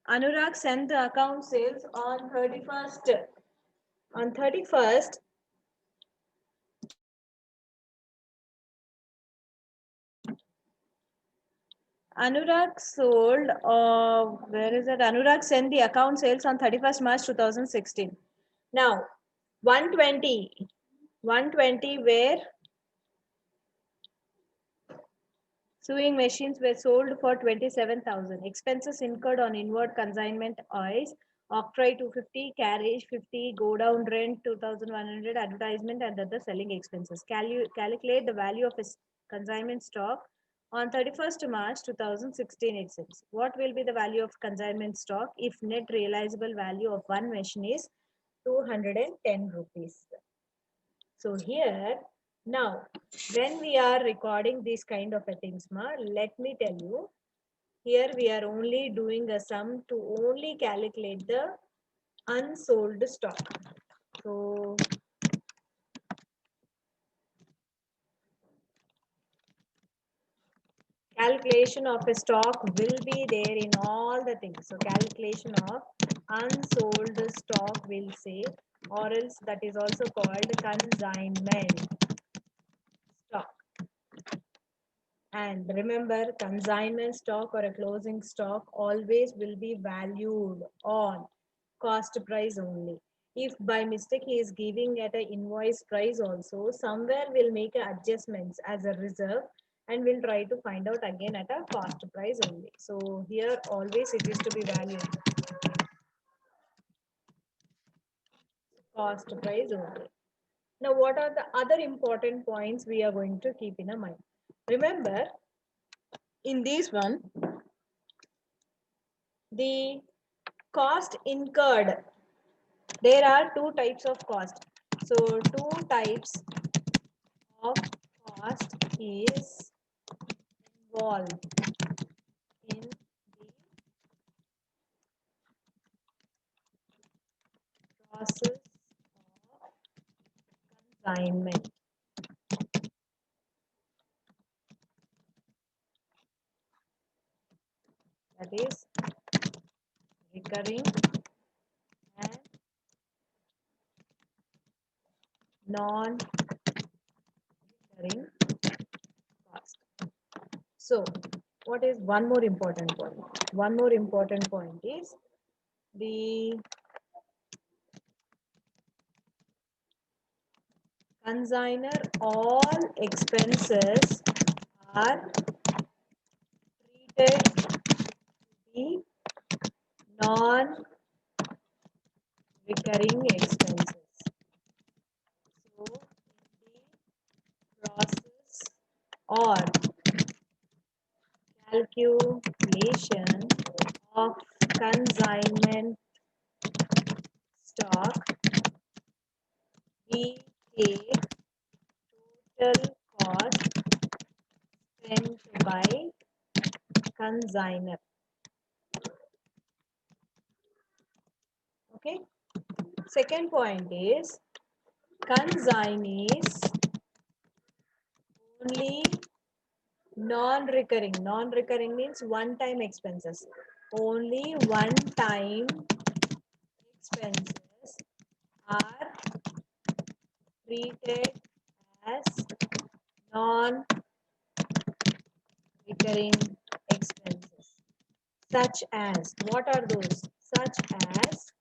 Anurag sent the account sales on 31st. On 31st, Anurag sold, where is it? Anurag sent the account sales on 31st March 2016. Now, 120, 120 where sewing machines were sold for 27,000. Expenses incurred on inward consignment oils, octroi 250, carriage 50, go down rent 2,100, advertisement and other selling expenses. Calculate the value of his consignment stock on 31st March 2016 itself. What will be the value of consignment stock if net realizable value of one machine is 210 rupees? So here, now, when we are recording these kind of a things, let me tell you, here we are only doing a sum to only calculate the unsold stock. So calculation of a stock will be there in all the things. So calculation of unsold stock will say, or else that is also called consignment stock. And remember, consignment stock or a closing stock always will be valued on cost price only. If by mistake he is giving at an invoice price also, somewhere we'll make adjustments as a reserve and we'll try to find out again at a cost price only. So here always it is to be valued cost price only. Now, what are the other important points we are going to keep in mind? Remember, in this one, the cost incurred, there are two types of cost. So two types of cost is involved in the process of consignment. That is recurring and non-recurring cost. So what is one more important point? One more important point is the consignor all expenses are treated to be non-recurring expenses. So in the process or calculation of consignment stock, we take total cost spent by consignor. Okay. Second point is consignees only non-recurring. Non-recurring means one-time expenses. Only one-time expenses are treated as non-recurring expenses. Such as, what are those? Such as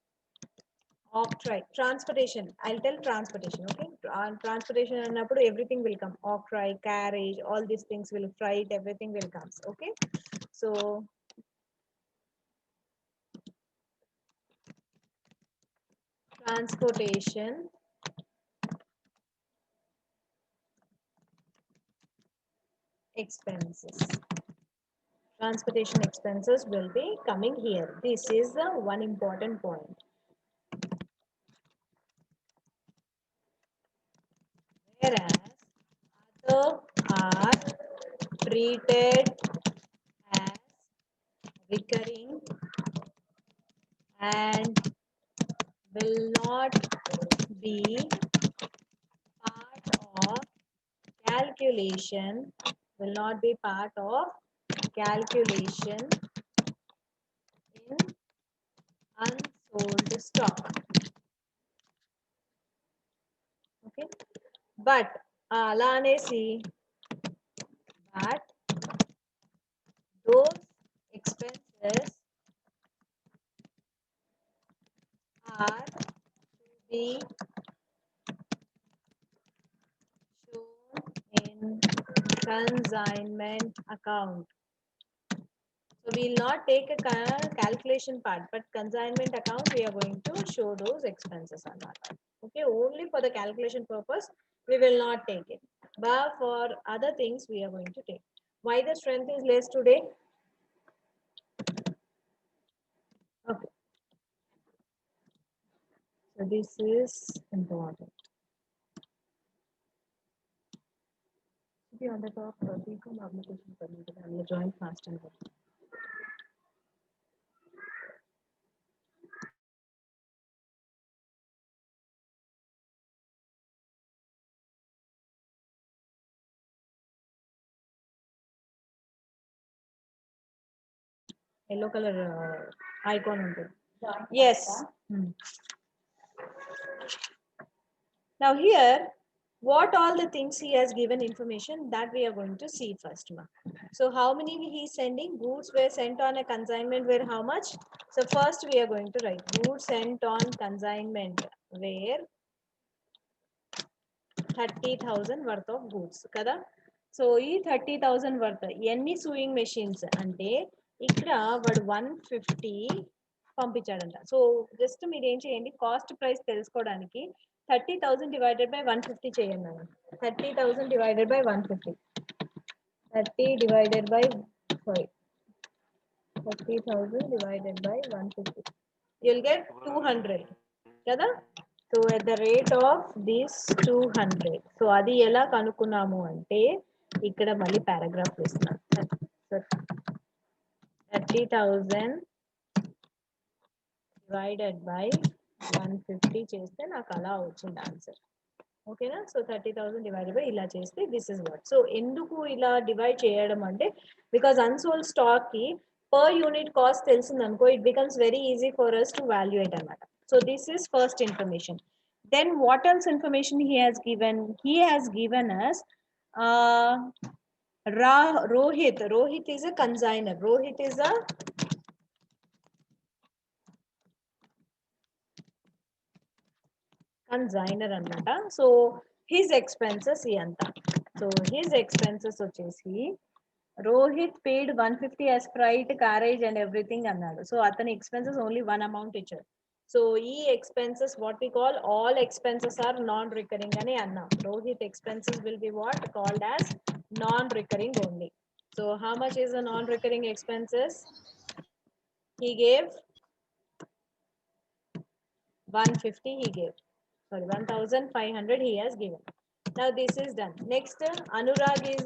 octroi, transportation. I'll tell transportation, okay? Transportation and everything will come. Octroi, carriage, all these things will freight, everything will come. Okay. So transportation expenses. Transportation expenses will be coming here. This is the one important point. Whereas other are treated as recurring and will not be part of calculation, will not be part of calculation in unsold stock. Okay, but అలా అనేసి but those expenses are to be shown in consignment account. So we will not take a calculation part, but consignment account we are going to show those expenses on that. Okay, only for the calculation purpose we will not take it, but for other things we are going to take. Why the strength is less today? Okay, so this is important. Be on the top, become application permitted and join fast and good. Yellow color icon ఉంటుంది. Yes. Now here, what all the things he has given information that we are going to see first. So how many he is sending? Goods were sent on a consignment where how much? So first we are going to write goods sent on consignment where 30,000 worth of goods kada. So ఈ 30,000 worth ఎన్ని sewing machines అంటే ఇక్కడ వాడు 150 పంపించాడంట. So just మీరు ఏం చేయండి, cost price తెలుసుకోవడానికి 30,000 divided by 150 చేయండి. 30,000 divided by 150, 30 divided by 30,000 divided by 150, you'll get 200 కదా. So at the rate of this 200, so అది ఎలా కనుక్కున్నాము అంటే ఇక్కడ మళ్ళీ పారాగ్రాఫ్ ఇస్తున్నాను. 30,000 divided by 150 చేస్తే నాకు అలా వచ్చింది ఆన్సర్. ఓకేనా. సో 30,000 డివైడెడ్ బై ఇలా చేస్తే దిస్ ఇస్ వాట్. సో ఎందుకు ఇలా డివైడ్ చేయడం అంటే బికాస్ అన్సోల్డ్ స్టాక్ కి per unit cost తెలిసిందనుకో, it becomes very easy for us to valuate అన్నమాట. So this is first information. Then what else information he has given? He has given us Rohit. Rohit is a consignor. Rohit is a consignor అన్నమాట. So his expenses ఎంత. So his expenses వచ్చేసి Rohit paid 150 as freight, carriage and everything అన్నాడు. So అతని expenses only one amount ఇచ్చాడు. So ఈ expenses what we call all expenses are non-recurring అని అన్నాం. Rohit expenses will be what called as non-recurring only. So how much is the non-recurring expenses? He gave 150. He gave, sorry, 1,500 he has given. Now this is done. Next, Anurag is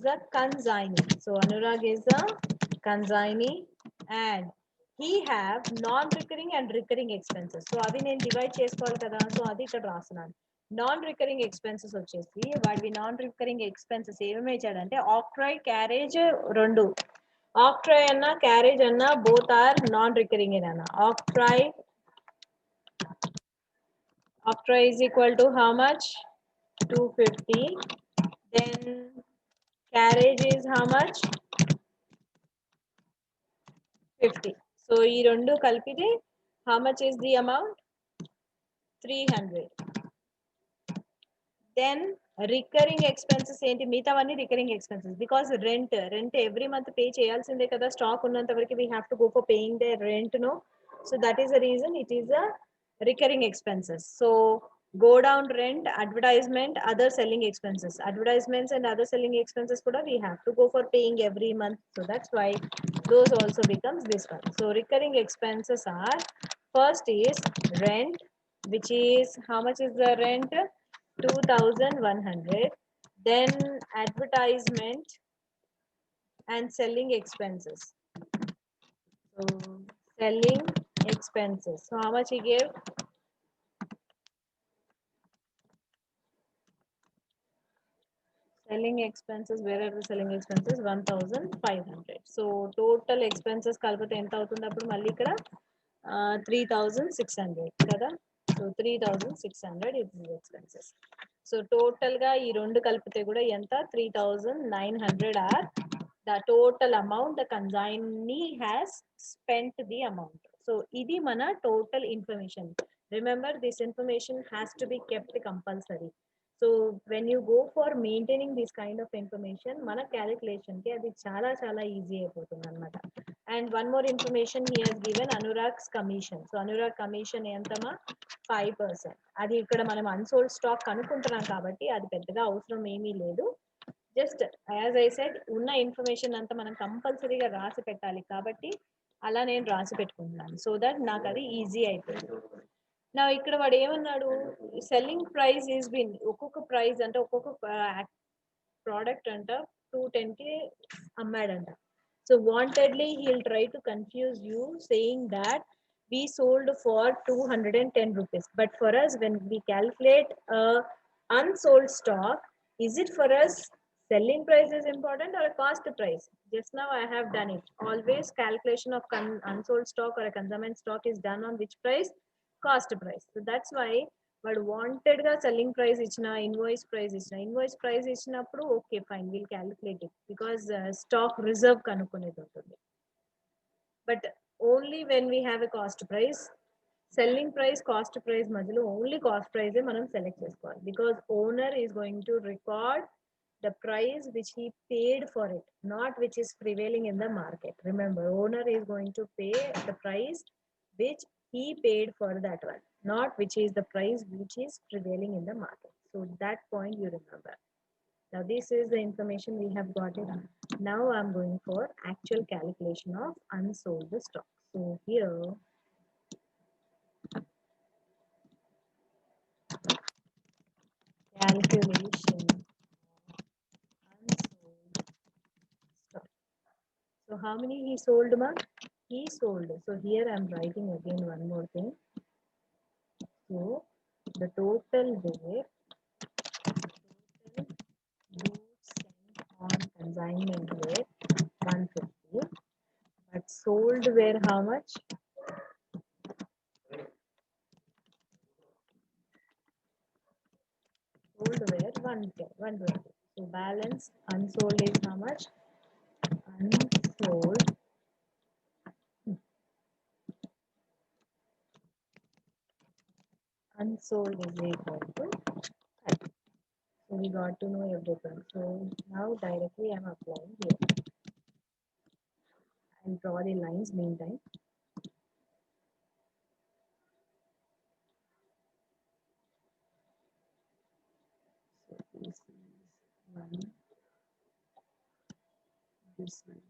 the consignee. So Anurag is the consignee and he have non-recurring and recurring expenses. So అవి నేను divide చేసుకోవాలి కదా. So అది ఇక్కడ రాస్తున్నాను. Non recurring expenses వచ్చేసి వాడి non recurring expenses ఏమేమి ఇచ్చాడంటే ఆక్ట్రాయ్, క్యారేజ్ రెండు. ఆక్ట్రాయ్ అన్న క్యారేజ్ అన్న బోత్ ఆర్ నాన్ రికరింగ్ అన్న. Octroi is equal to how much? 250. Then carriage is how much? 50. So ఈ రెండు కలిపితే how much is the amount? 300. Then recurring expenses ఏంటి? మిగతావన్నీ recurring expenses because rent every month pay చేయాల్సిందే కదా. Stock ఉన్నంత వరకు we have to go for paying the rent, no? So that is the reason it is a recurring expenses. So go down rent, advertisement, other selling expenses. Advertisements and other selling expenses kuda we have to go for paying every month. So that's why those also becomes this one. So recurring expenses are, first is rent, which is how much is the rent? 2,100. Then advertisement and selling expenses. So selling expenses. So how much he gave? selling expenses, where are the selling expenses? 1500. So total expenses kalpate enta avutundi appudu malli ikkada 3600 kada. So 3600 is the expenses. So total ga ee rendu kalpite kuda enta 3900 are the total amount the consignee has spent the amount. So idi mana total information. Remember, this information has to be kept compulsory. So when you go for maintaining this kind of information, mana calculation ki adi chala chala easy అయిపోతుంది అన్నమాట. And one more information he has given, Anurag's commission. So Anurag commission ఎంతమా 5%. అది ఇక్కడ మనం unsold stock కనుక్కుంటున్నాం కాబట్టి అది పెద్దగా అవసరం ఏమీ లేదు. జస్ట్ యాజ్ ఐ సెడ్ ఉన్న ఇన్ఫర్మేషన్ అంతా మనం కంపల్సరీగా రాసి పెట్టాలి కాబట్టి అలా నేను రాసి పెట్టుకుంటున్నాను, సో దట్ నాకు అది ఈజీ అయిపోయింది. నా ఇక్కడ వాడు ఏమన్నాడు, సెల్లింగ్ ప్రైస్ ఈస్ బిన్, ఒక్కొక్క ప్రైస్ అంటే ఒక్కొక్క ప్రోడక్ట్ అంట 210 కి అమ్మాడంట. So wantedly he'll try to confuse you saying that we sold for 210 rupees, but for us when we calculate unsold stock, is it for us selling price is important or a cost price? Just now I have done it. Always calculation of unsold stock or a consignment stock is done on which price? Cost price. So that's why but wanted ga selling price ichna, invoice price ichinappudu okay fine, we'll calculate it because stock reserve kanukunedu untundi. But only when we have a cost price, selling price, cost price మధ్యలో only cost price మనం select చేసుకోవాలి, because owner is going to record the price which he paid for it, not which is prevailing in the market. Remember, owner is going to pay the price which he paid for that one, not which is the price which is prevailing in the market. So that point you remember. Now this is the information we have got it. Now I'm going for actual calculation of unsold stock. So here calculation unsold stock. So how many he sold, ma? He sold. So here I'm writing again one more thing. So the total weight, goods sent on consignment weight 150, but sold were how much? Sold were 120. So balance unsold is how much? Unsold is equal to 30. So we got to know everything. So now directly I'm applying here. I'll draw the lines meantime. So this is one, this is two.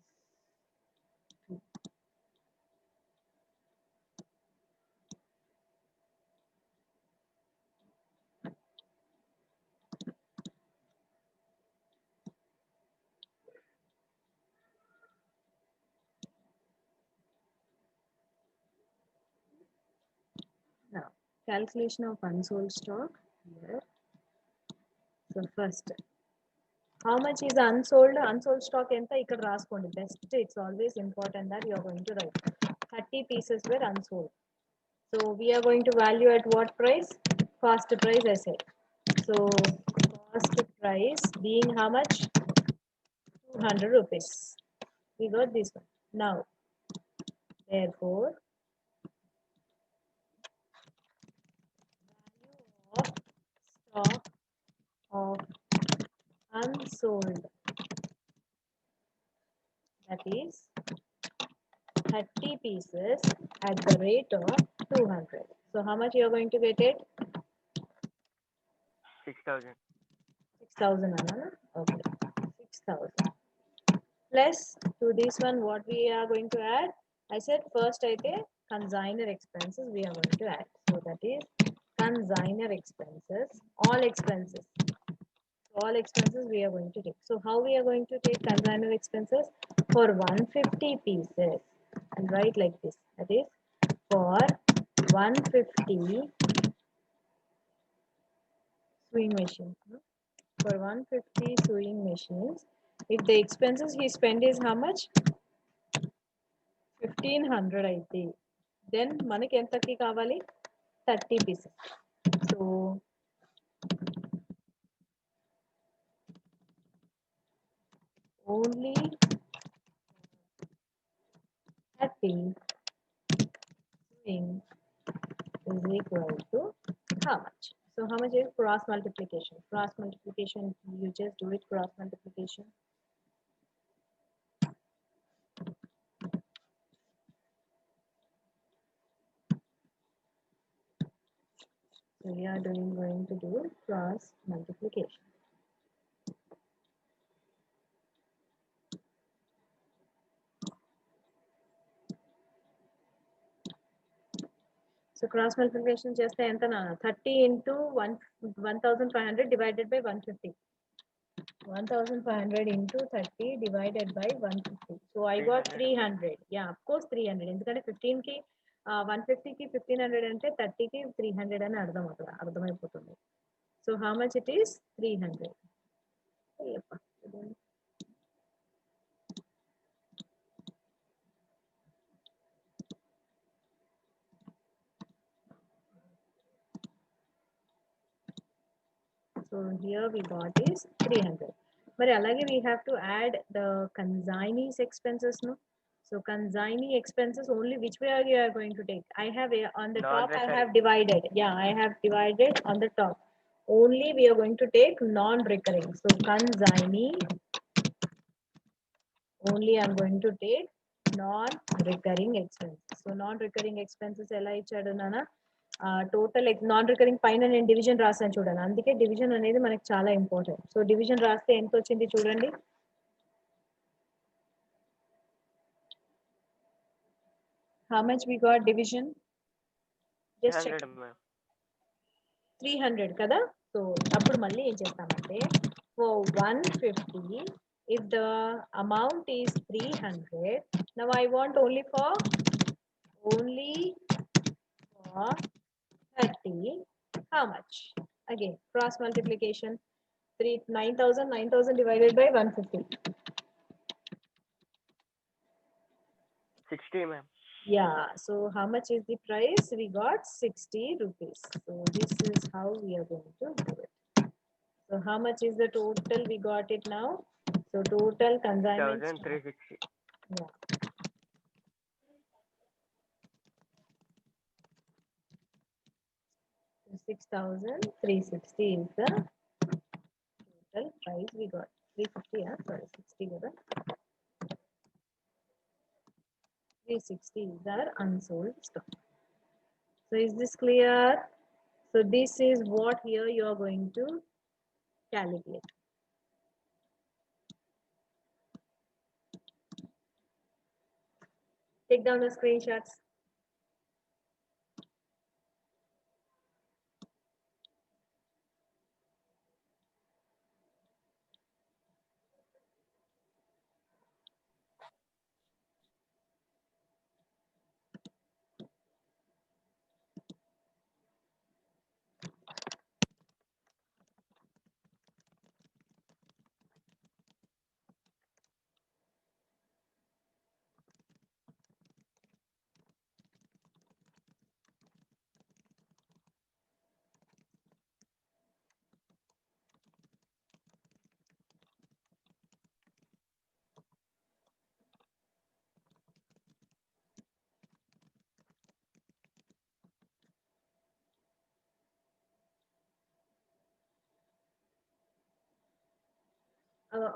Now calculation of unsold stock here. So first, how much is unsold stock enta ikkada raskondi. Best, it's always important that you are going to write 30 pieces were unsold. So we are going to value at what price? Cost price, I said. So cost price being how much? 200 rupees. We got this one. Now, therefore, value of stock of unsold, that is 30 pieces at the rate of 200. So how much you are going to get it? 6,000. 6,000, Anna? Okay, 6,000. Plus to this one, what we are going to add? I said first I take consignor expenses we are going to add. So that is consignor expenses, all expenses. All expenses we are going to take. So how we are going to take consignor expenses? For 150 pieces, and write like this. That is for 150 sewing machine. for 150 sewing machines, if the expenses he spent is how much? 1500 అయితే then మనకి ఎంతకి కావాలి? 30 pieces. So only 30 sewing is equal to how much? So how much is cross multiplication? Cross multiplication, you just do it, cross multiplication. So we are going to do cross multiplication. So cross multiplication just enter 30 into 1500 divided by 150. 1500 into 30 divided by 150. So I got 300. Yeah, of course 300. ఎందుకంటే 15 కి 150 కి 1500 అంటే 30 కి 300 అని అర్థమైపోతుంది. So how much it is? 300. So here we got is 300. But alage we have to add the consignee's expenses, no? So consignee expenses only which way are you are going to take? I have on the top I have divided. Yeah, I have divided on the top. Only we are going to take non-recurring. So consignee only I'm going to take non-recurring expenses. So non-recurring expenses ela ichadu nana total non recurring పైన నేను division రాసాను చూడండి, అందుకే division అనేది మనకి చాలా important. So division రాస్తే ఎంత వచ్చింది చూడండి. How much we got division? Just check. 300 కదా. సో అప్పుడు మళ్ళీ ఏం చేస్తామంటే for 150 if the amount is 300, now I want only for 30. How much? Again cross multiplication. 9,000 divided by 150. 60, ma'am. Yeah, so how much is the price? We got 60 rupees. So this is how we are going to do it. So how much is the total? We got it now. So total consignment. 1,360. Yeah. So 6,360 is the total price we got. 350, yeah, sorry, 60 kada. 360 is our unsold stock. So is this clear? So this is what here you are going to calculate. Take down the screenshots.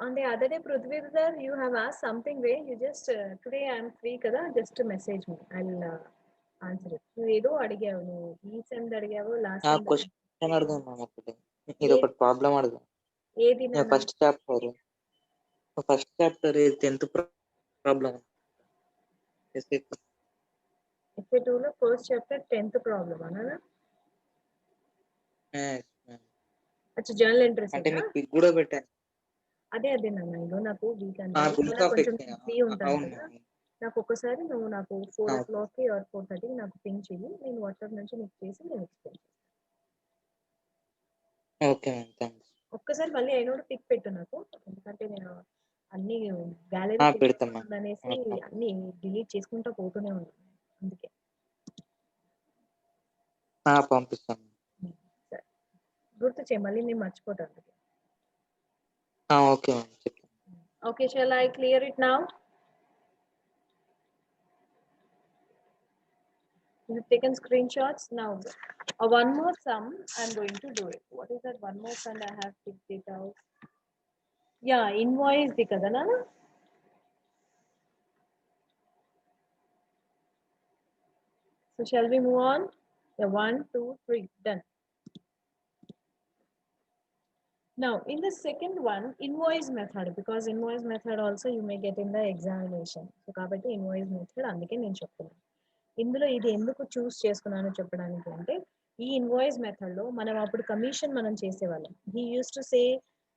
On the other day, Prithvi sir, you have asked something where you just today I am free kada, just to message me. I'll answer it. నువ్వు ఏదో అడిగావు, నువ్వు ఈ sem అడిగావు, last sem question అడుగుదాం ma'am. ఒకటి ఇది ఒకటి ప్రాబ్లం అడుగుదాం. ఏది? First chapter 10th problem. ఎస్ఏ2 లో ఫస్ట్ చాప్టర్ 10th ప్రాబ్లం అన్నానా? అచ్చా, జర్నల్ ఎంట్రీస్ అంటే మీకు పిక్ కూడా పెట్టాను. అదే నాన్న, ఇగో నాకు వీకెండ్ కొంచెం ఫ్రీ ఉంటాను కదా, నాకు ఒక్కసారి నువ్వు నాకు 4 o'clock ఆర్ 4:30 నాకు పింక్ చెయ్యి, నేను వాట్సాప్ నుంచి నీకు చేసి నేను ఎక్స్ప్లెయిన్ చేస్తాను. Okay ma'am, thanks. ఒక్కసారి మళ్ళీ అయినోడు పిక్ పెట్టు నాకు, ఎందుకంటే నేను అన్ని గ్యాలరీ పెడతాం మ్యామ్. అనేసి అన్ని డిలీట్ చేసుకుంటా పోతూనే ఉన్నాను, అందుకే పంపిస్తాను. సరే గుర్తు చేయి, మళ్ళీ నేను మర్చిపోతాను. ఓకే మ్యామ్ చెప్తాను. Okay, shall I clear it now? You've taken screenshots. Now, one more sum, I'm going to do it. What is that one more sum I have picked it out? Yeah, invoice the kadana. So shall we move on? Yeah, 1, 2, 3, done. Now, in the second one, invoice method, because invoice method also you may get in the examination. So, kabatti invoice method అందుకే నేను చెప్తున్నాను. ఇందులో ఇది ఎందుకు చూస్ చేసుకున్నానో చెప్పడానికి అంటే, e invoice method లో మనం అప్పుడు కమిషన్ మనం చేసేవాళ్ళం. He use to say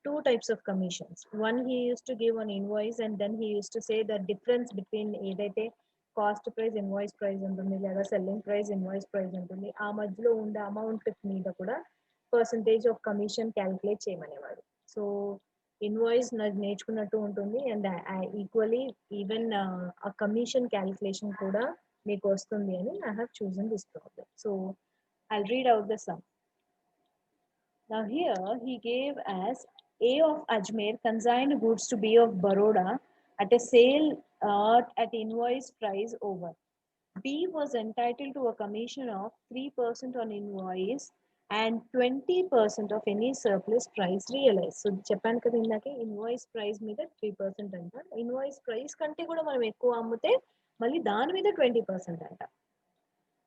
2 types of commissions. One, he used to give an invoice and then he used to say the difference between ఏదైతే కాస్ట్ ప్రైస్ ఇన్వాయిస్ ప్రైస్ ఉంటుంది లేదా selling price invoice price ఉంటుంది, ఆ మధ్యలో ఉండే amount మీద కూడా percentage of commission calculate చేయమనేవాడు. సో ఇన్వాయిస్ నేర్చుకున్నట్టు ఉంటుంది అండ్ ఈక్వల్లీ ఈవెన్ ఆ కమిషన్ క్యాలిక్యులేషన్ కూడా మీకు వస్తుంది అని I have chosen this problem. So I'll read out the sum. Now here he gave as A of Ajmer consigned goods to B of Baroda at a sale at invoice price over. B was entitled to a commission of 3% on invoice and 20% of any surplus price realized. So చెప్పాను కదా ఇందాకే invoice price మీద 3% అంట, invoice price కంటే కూడా మనం ఎక్కువ అమ్మితే మళ్ళీ దాని మీద 20% అంట.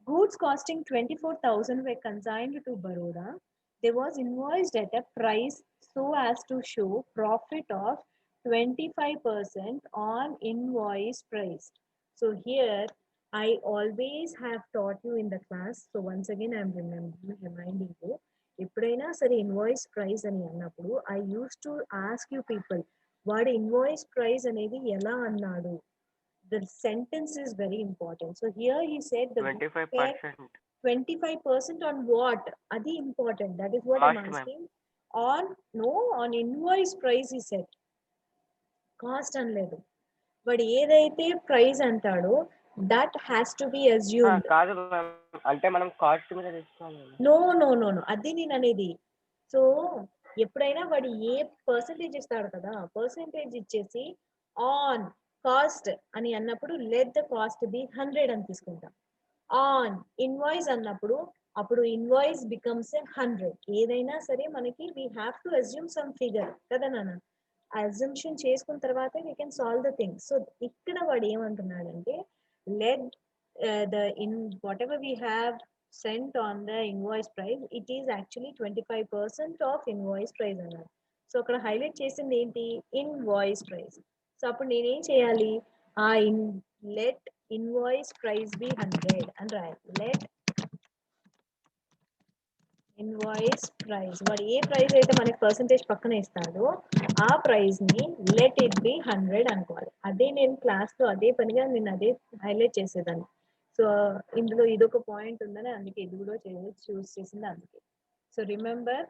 Goods costing 24,000 were consigned to Baroda. They was invoiced at a price so as to show profit of 25% on invoice price. So here I always have taught you in the class. So once again I am reminding you. ఎప్పుడైనా సరే invoice price అని అన్నప్పుడు I use to ask you people, వాడు invoice price అనేది ఎలా అన్నాడు? The sentence is very important. So here he said the 25%. 25% on what? Adi important. That is what Cost, I'm asking. On invoice price he said. Cost అనలేదు. But ఏదైతే price అంటాడో that has to be assumed. కాదు అంటే మనం cost మీద తీసుకోవాలి. No. అది నేను అనేది. సో ఎప్పుడైనా వాడు ఏ పర్సంటేజ్ ఇస్తాడు కదా, పర్సంటేజ్ ఇచ్చేసి ఆన్ కాస్ట్ అని అన్నప్పుడు లెట్ ద కాస్ట్ బి 100 అని తీసుకుంటాం. ఆన్ ఇన్వాయిస్ అన్నప్పుడు అప్పుడు ఇన్వాయిస్ బికమ్స్ 100. ఏదైనా సరే మనకి we have to assume some figure కదా నాన్న, అజంప్షన్ చేసుకున్న తర్వాత we can solve the thing. So ఇక్కడ వాడు ఏమంటున్నాడంటే let the in what ever we have sent on the invoice price, it is actually 25% of invoice price అన్నారు. So అక్కడ highlight చేసింది ఏంటి? Invoice price. సో అప్పుడు నేనేం చేయాలి? ఆ లెట్ ఇన్వాయిస్ ప్రైస్ బి 100 అని రాయాలి. లెట్ ఇన్వాయిస్ ప్రైస్, వాడు ఏ ప్రైస్ అయితే మనకి పర్సంటేజ్ పక్కన ఇస్తాడో ఆ ప్రైస్ ని లెట్ ఇట్ బి 100 అనుకోవాలి. అదే నేను క్లాస్ లో అదే పనిగా నేను అదే హైలైట్ చేసేదాన్ని. సో ఇందులో ఇదొక పాయింట్ ఉందని అందుకే ఇది కూడా చూస్ చేసింది అందుకే. సో రిమెంబర్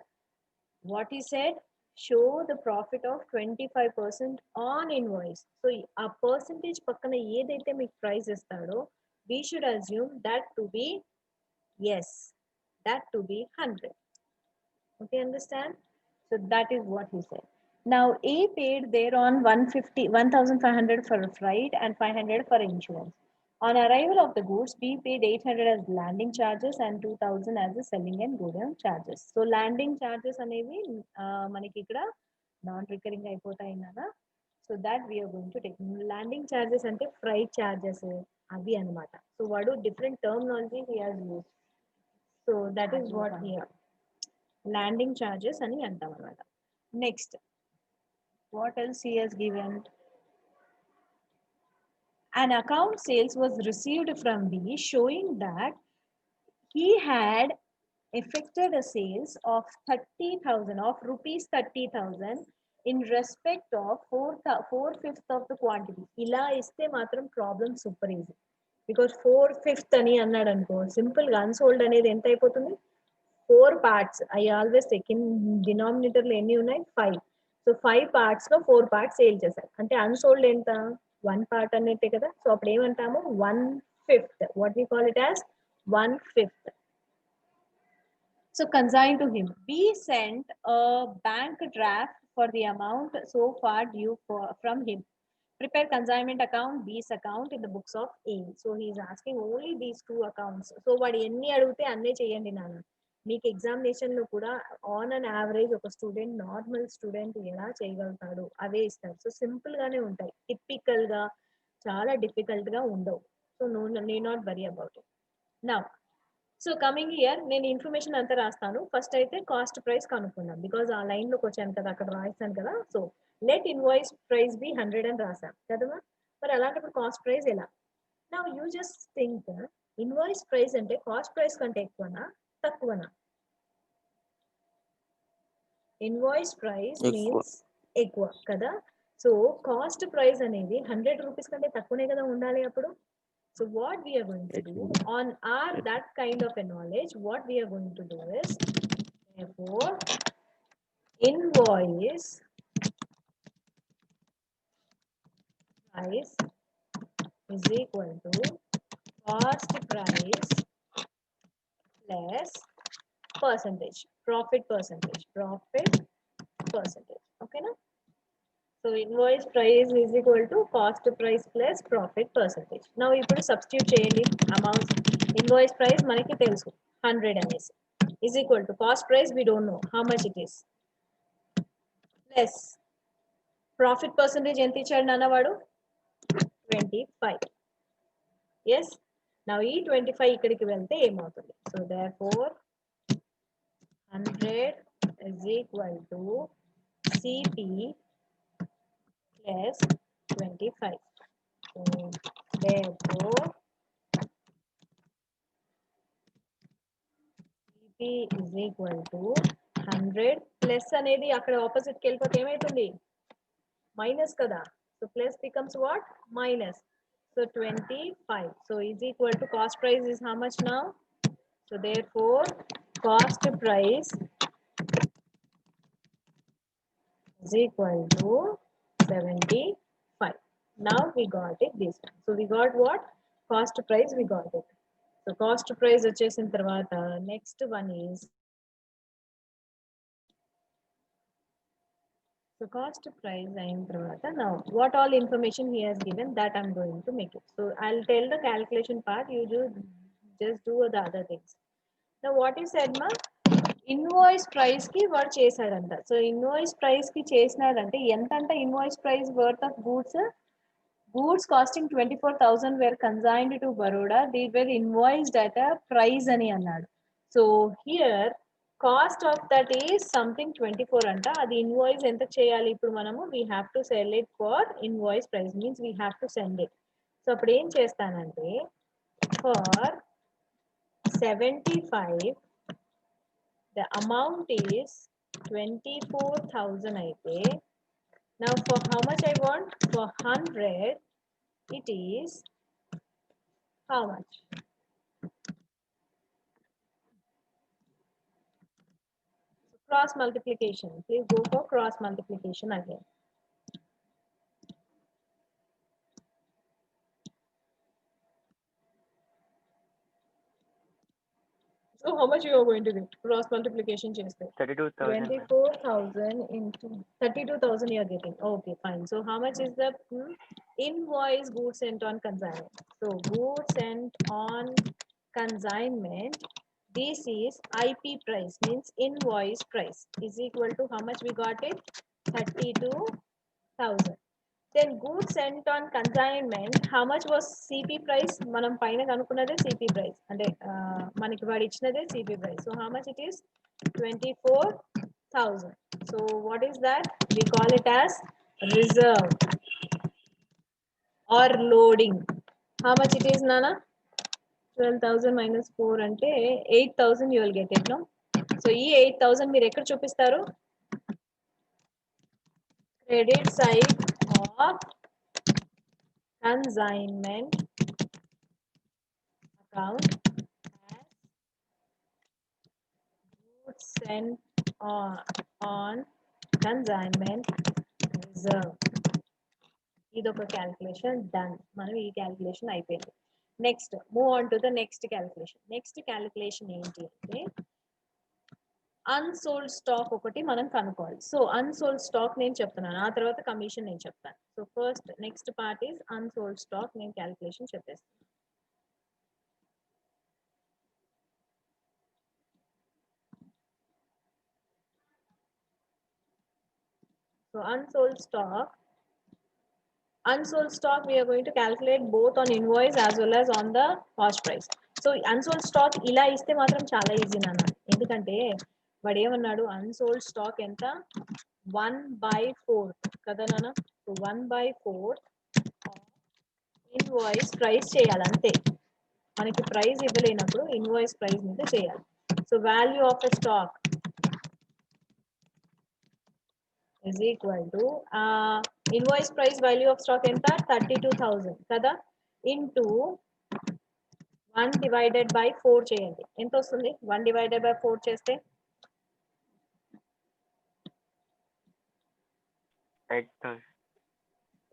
వాట్ ఈ said, show the profit of 25% on invoice. So ఆ పర్సంటేజ్ పక్కన ఏదైతే మీకు ప్రైస్ ఇస్తాడో we should assume that to be that to be 100. Okay, understand? So that is what he said. Now A paid thereon 1,500 for freight and 500 for insurance. On arrival of the goods, B paid 800 as landing charges and 2,000 as the selling and godown charges. So landing charges అనేవి మనకి ఇక్కడ non recurring అయిపోతాయి కదా. So that we are going to take. Landing charges అంటే freight charges అవి అన్నమాట. So వాడు different terminology he has used. So that is what here landing charges అని అంటాం అన్నమాట. Next, what else he has given? An account sales was received from B showing that he had effected a sales of 30,000 of rupees 30,000 in respect of 4/5 of the quantity. ఇలా ఇస్తే మాత్రం problem super easy, because 4/5 అని అన్నాడు అనుకో simple గా unsold అనేది ఎంత అయిపోతుంది? 4 parts. I always say in denominator లో ఎన్ని ఉన్నాయి 5. సో 5 parts లో 4 parts సేల్ చేశారు అంటే అన్సోల్డ్ ఎంత 1 part అన్నట్టే కదా. సో అప్పుడు ఏమంటాము 1/5. What we call it as 1/5. So consigned to him. B sent a bank draft for the amount so far due from him. Prepare consignment account, B's account in the books of A. So he is asking only these two accounts. So వాడు ఎన్ని అడిగితే అన్నే చేయండి నాన్న. మీకు examination లో కూడా on an average ఒక స్టూడెంట్ నార్మల్ స్టూడెంట్ ఎలా చేయగలుగుతాడు అవే ఇస్తారు. సో సింపుల్ గానే ఉంటాయి. టిపికల్ గా చాలా డిఫికల్ట్ గా ఉండవు. So need not worry about it. Now so coming year నేను ఇన్ఫర్మేషన్ అంతా రాస్తాను. ఫస్ట్ అయితే కాస్ట్ ప్రైస్ కనుక్కుందాం బికాజ్ ఆ లైన్ లోకి వచ్చాను కదా, అక్కడ రాస్తాను కదా. So let invoice price be 100 అని రాసాం కదమ్మా. మరి అలాంటప్పుడు కాస్ట్ ప్రైస్ ఎలా? నా you just think invoice price అంటే కాస్ట్ ప్రైస్ కంటే ఎక్కువనా తక్కువనా? ఇన్వాయిస్ ప్రైస్ మీన్స్ ఎక్కువ కదా. సో కాస్ట్ ప్రైస్ అనేది 100 రూపీస్ కంటే తక్కువనే కదా ఉండాలి అప్పుడు. So what we are going to do on our that kind of a knowledge, what we are going to do is, therefore, invoice price is equal to cost price plus percentage, profit percentage. Okay, na? So invoice price is equal to cost price plus profit percentage. Now ఇప్పుడు substitute చేయండి amounts. Invoice price మనకి తెలుసు 100 అనేసి is equal to cost price we don't know how much it is plus profit percentage ఎంత ఇచ్చాడు నాన్న వాడు 25. yes, now ఈ 25 ఇక్కడికి వెళ్తే ఏమవుతుంది? So therefore 100 is equal to CP plus 25. So therefore CP is equal to 100 plus అనేది అక్కడ ఆపోజిట్ కి వెళ్ళిపోతే ఏమైతుంది? మైనస్ కదా. So plus becomes what? Minus. So 25. So is equal to cost price is how much now? So therefore cost price is equal to 75. Now we got it this one. So we got what? Cost price we got it. So cost price వచ్చేసిన తర్వాత next one is, so cost price అయిన తర్వాత now what all information he has given that I'm going to make it. So I'll tell the calculation part, you just do the other things. Now what is said ma, invoice price కి వాడు చేశాడంట. So invoice price కి చేసినాడంటే ఎంత అంటే invoice price worth of goods costing 24,000 were consigned to Baroda, the were invoiced at a price అని అన్నాడు. So here cost of that is something 24 అంట. అది ఇన్వాయిస్ ఎంత చేయాలి ఇప్పుడు మనము? We have to sell it for invoice price means we have to send it. So అప్పుడు ఏం చేస్తానంటే ఫర్ 75 the amount is 24,000 అయితే, now for how much I want? For 100 it is how much? Cross multiplication. Please go for cross multiplication again. So how much you are going to get? Cross multiplication cheste 32,000. 24,000 into 32,000 you are getting. Okay, fine. So how much is the invoice goods sent on consignment? So goods sent on consignment, this is IP price means invoice price is equal to how much we got it? 32,000. Then goods sent on consignment, how much was CP price? మనం పైన కనుక్కున్నదే CP price అంటే మనకి వాడు ఇచ్చినదే CP price. So how much it is? 24,000. So what is that? We call it as reserve or loading. How much it is Nana? 12,000 minus 4 అంటే 8,000 you will get it, no? So ఈ 8,000 మీరు ఎక్కడ చూపిస్తారు? Credit side of consignment account as spent on consignment reserve. ఇదొక calculation done. మనం ఈ calculation అయిపోయింది. Next move on to the next calculation. Next calculation ఏంటి అంటే అన్సోల్డ్ స్టాక్ ఒకటి మనం కనుక్కోవాలి. సో అన్సోల్డ్ స్టాక్ నేను చెప్తున్నాను, ఆ తర్వాత కమిషన్ నేను చెప్తాను. So first next part is unsold stock. నేను క్యాల్కులేషన్ చెప్పేస్తాను. So unsold stock we are going to calculate both on invoice as well as on the cost price. So unsold stock ఇలా ఇస్తే మాత్రం చాలా ఈజీ నాన్న, ఎందుకంటే వాడు ఏమన్నాడు, అన్సోల్డ్ స్టాక్ ఎంత 1/4 కదా నాన్న. సో 1/4 ఇన్వాయిస్ ప్రైస్ చేయాలి అంతే. మనకి ప్రైస్ ఇవ్వలేనప్పుడు ఇన్వాయిస్ ప్రైస్ మీద చేయాలి. So value of a stock is equal to invoice price value of stock ఎంత 32,000 కదా, ఇంటూ 1 divided by 4 చేయండి. ఎంత వస్తుంది 1 divided by 4 చేస్తే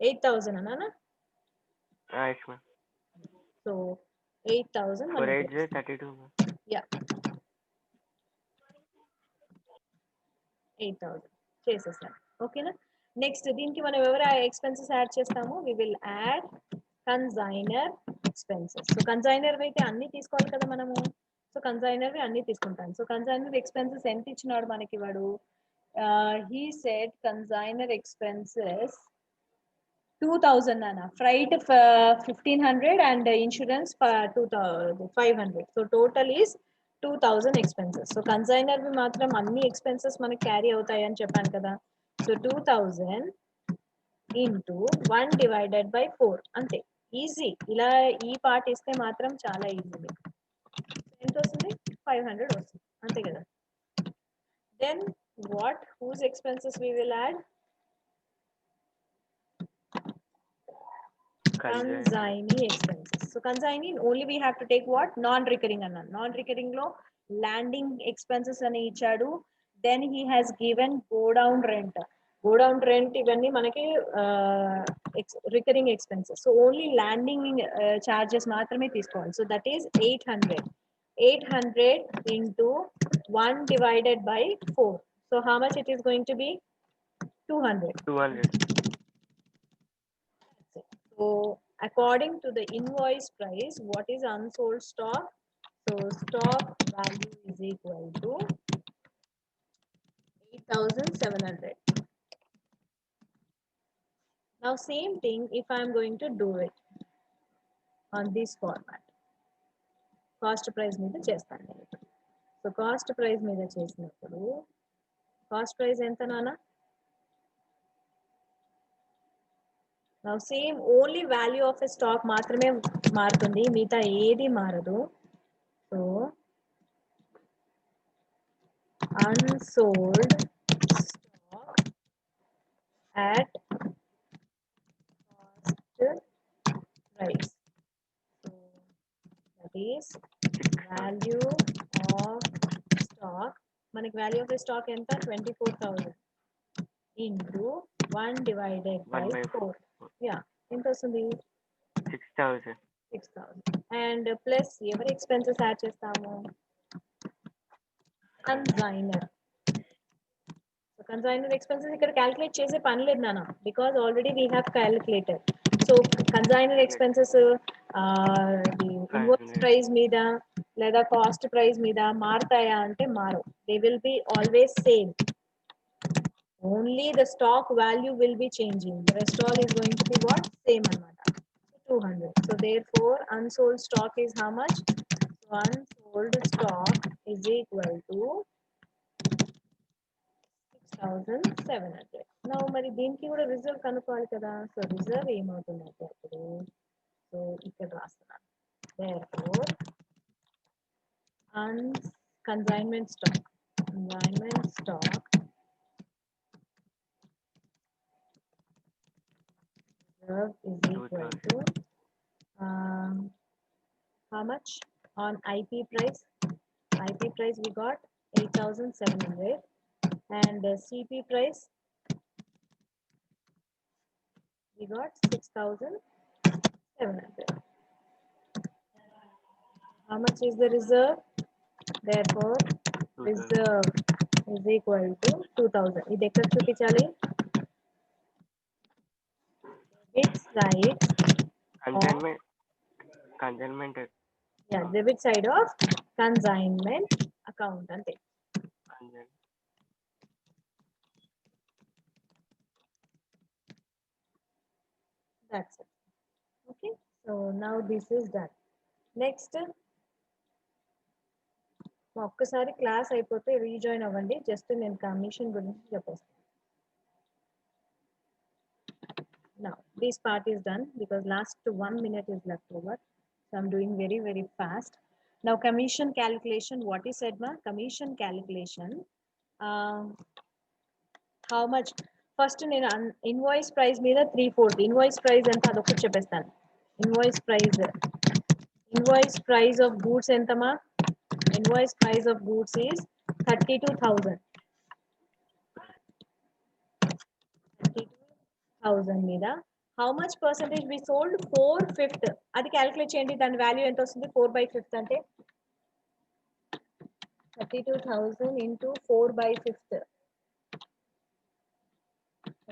8,000 అన్నా. సో 8,000 యా 8,000 చేసేసాను. ఓకేనా. నెక్స్ట్ దీనికి మనం ఎవరు ఎక్స్పెన్సెస్ యాడ్ చేస్తాము, we will add consignor expenses. So consignor అయితే అన్ని తీసుకోవాలి కదా మనము. సో కన్సైనర్ అన్ని తీసుకుంటాం. సో కన్సైనర్ ఎక్స్పెన్సెస్ ఎంత ఇచ్చినాడు మనకి వాడు, హీ సెడ్ కన్సైనర్ ఎక్స్పెన్సెస్ 2,000 అన్న, freight 1,500 and insurance 2,500. So total is 2,000 expenses. So consignor మాత్రం అన్ని ఎక్స్పెన్సెస్ మనకి క్యారీ అవుతాయి అని చెప్పాను కదా. సో 2,000 ఇంటూ 1 divided by 4 అంతే. ఈజీ. ఇలా ఈ పార్ట్ ఇస్తే మాత్రం చాలా ఈజీ. ఎంత వస్తుంది 500 వస్తుంది అంతే కదా. Then what whose expenses we will add, consignee expenses. So consignee only we have to take what, non-recurring anna. Non-recurring lo landing expenses ani ichadu. Then he has given go down rent ivanni manaki recurring expenses. So only landing charges maatrame teeskovali. So that is 800 into 1 divided by 4. So how much it is going to be 200. So according to the invoice price, what is unsold stock? So stock value is equal to 8,700. Now same thing if I am going to do it on this format. Cost price మీద చేస్తాను నేను. So cost price మీద చేసినప్పుడు cost price ఎంత నాన్న, now same only value of a stock మాత్రమే మారుతుంది, మిగతా ఏది మారదు. So unsold stock at cost price. So that is value of stock. మనకి value of the stock ఎంత 24,000 into 1 divided by 4. Yeah, ఎంత వస్తుంది 6,000. అండ్ ప్లస్ ఎవరి ఎక్స్పెన్సెస్ యాడ్ చేస్తాము, కన్సైనర్. సో కన్సైనర్ ఎక్స్పెన్సెస్ ఇక్కడ క్యాలిక్యులేట్ చేసే పని లేదు నాన్న, because already we have calculated. So consignor expenses invoice price మీద లేదా కాస్ట్ ప్రైస్ మీద మారుతాయా అంటే మారవు. They will be always same. Only the stock value will be changing. The rest all is going to be what? Same anamata. 200. So therefore, unsold stock is how much? So unsold stock is equal to 6,700. Now, మరి దీనికి కూడా reserve కనుక్కోవాలి కదా. So reserve ఏమవుతుందంటే అప్పుడు, so ఇక్కడ రాస్తున్నాను. Therefore, consignment stock reserve is equal to how much on IP price? IP price we got 8,700. And CP price, we got 6,700. How much is the reserve? Therefore, 2000. reserve is equal to 2,000. ఇది ఎక్కడ చూపించాలి? Debit side Consignment. Consignment. yeah, debit side of consignment account అంతే. Consignment. That's it. Okay, so now this is done. Next, ఒక్కసారి class అయిపోతే rejoin అవ్వండి. Just నేను commission గురించి చెప్పేస్తాను. Now this part is done because last 1 minute is left over, so I'm doing very very fast. Now commission calculation, what is said ma? Commission calculation, how much? First నేను invoice price మీద 3/4 invoice price ఎంత అదొకటి చెప్పేస్తాను. Invoice price of goods ఎంతమా? Invoice price of goods is 32,000. 32,000 మీద how much percentage we sold? 4/5. అది calculate చేయండి. దాని వాల్యూ ఎంత వస్తుంది? 4/5 అంటే 32,000 into 4/5.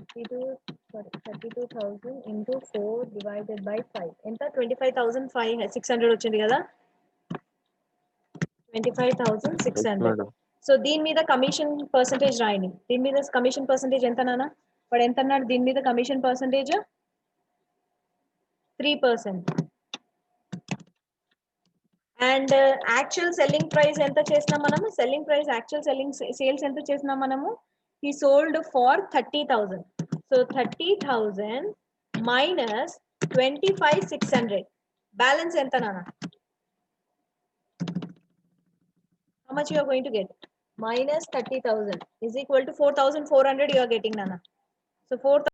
32,000 into 4 divided by 5 ఎంత? 25,600 వచ్చింది కదా. 25,600. సో దీని మీద కమిషన్ పర్సెంటేజ్ రాయండి. దీని మీద కమిషన్ పర్సెంటేజ్ ఎంత నాన్న? వాడు ఎంత అన్నాడు దీని మీద commission percentage? 3%. And actual selling price ఎంత చేసినాం మనము? Selling price actual selling sales ఎంత చేసినాం మనము? he sold for 30,000. so 30,000 minus 25,600. balance ఎంత నాన్న? how much you are going to get? minus 30,000 is equal to 4,400 you are getting nana. So 4,000